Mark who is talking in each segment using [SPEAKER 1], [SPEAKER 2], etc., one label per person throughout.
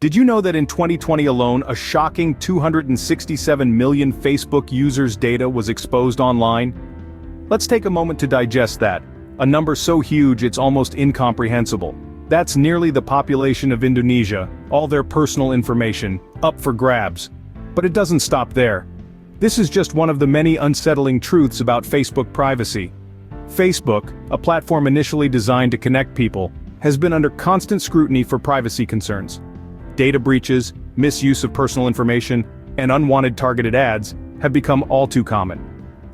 [SPEAKER 1] Did you know that in 2020 alone, a shocking 267 million Facebook users' data was exposed online? Let's take a moment to digest that. A number so huge it's almost incomprehensible. That's nearly the population of Indonesia, all their personal information, up for grabs. But it doesn't stop there. This is just one of the many unsettling truths about Facebook privacy. Facebook, a platform initially designed to connect people, has been under constant scrutiny for privacy concerns. Data breaches, misuse of personal information, and unwanted targeted ads have become all too common.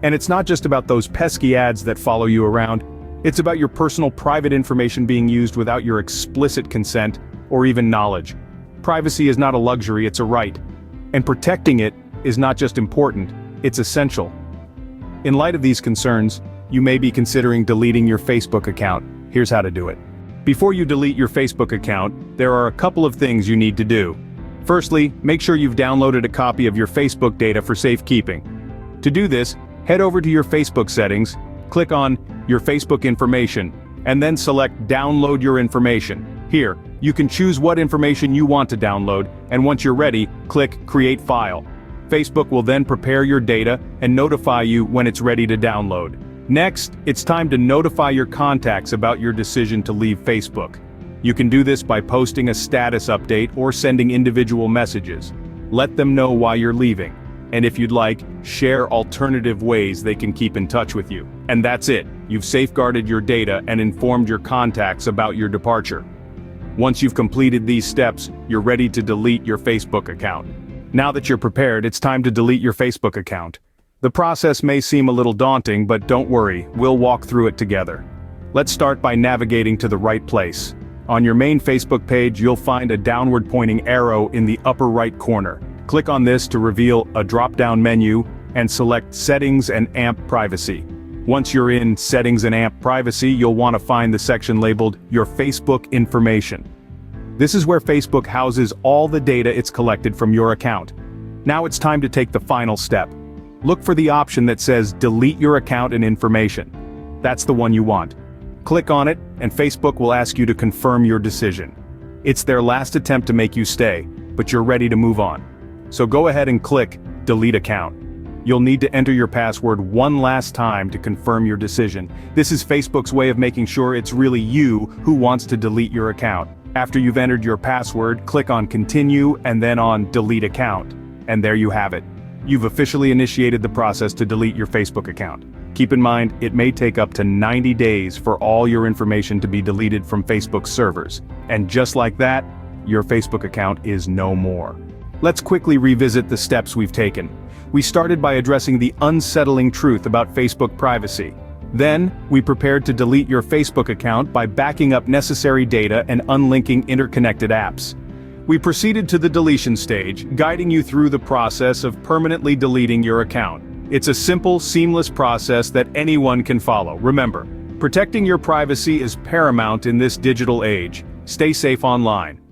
[SPEAKER 1] And it's not just about those pesky ads that follow you around, it's about your personal private information being used without your explicit consent or even knowledge. Privacy is not a luxury, it's a right. And protecting it is not just important, it's essential. In light of these concerns, you may be considering deleting your Facebook account. Here's how to do it. Before you delete your Facebook account, there are a couple of things you need to do. Firstly, make sure you've downloaded a copy of your Facebook data for safekeeping. To do this, head over to your Facebook settings, click on Your Facebook Information, and then select Download Your Information. Here, you can choose what information you want to download, and once you're ready, click Create File. Facebook will then prepare your data and notify you when it's ready to download. Next, it's time to notify your contacts about your decision to leave Facebook. You can do this by posting a status update or sending individual messages. Let them know why you're leaving. And if you'd like, share alternative ways they can keep in touch with you. And that's it. You've safeguarded your data and informed your contacts about your departure. Once you've completed these steps, you're ready to delete your Facebook account. Now that you're prepared, it's time to delete your Facebook account. The process may seem a little daunting, but don't worry, we'll walk through it together. Let's start by navigating to the right place. On your main Facebook page, you'll find a downward-pointing arrow in the upper right corner. Click on this to reveal a drop-down menu and select Settings and AMP Privacy. Once you're in Settings and AMP Privacy, you'll want to find the section labeled Your Facebook Information. This is where Facebook houses all the data it's collected from your account. Now it's time to take the final step. Look for the option that says Delete Your Account and Information. That's the one you want. Click on it, and Facebook will ask you to confirm your decision. It's their last attempt to make you stay, but you're ready to move on. So go ahead and click Delete Account. You'll need to enter your password one last time to confirm your decision. This is Facebook's way of making sure it's really you who wants to delete your account. After you've entered your password, click on Continue and then on Delete Account. And there you have it. You've officially initiated the process to delete your Facebook account. Keep in mind, it may take up to 90 days for all your information to be deleted from Facebook's servers. And just like that, your Facebook account is no more. Let's quickly revisit the steps we've taken. We started by addressing the unsettling truth about Facebook privacy. Then, we prepared to delete your Facebook account by backing up necessary data and unlinking interconnected apps. We proceeded to the deletion stage, guiding you through the process of permanently deleting your account. It's a simple, seamless process that anyone can follow. Remember, protecting your privacy is paramount in this digital age. Stay safe online.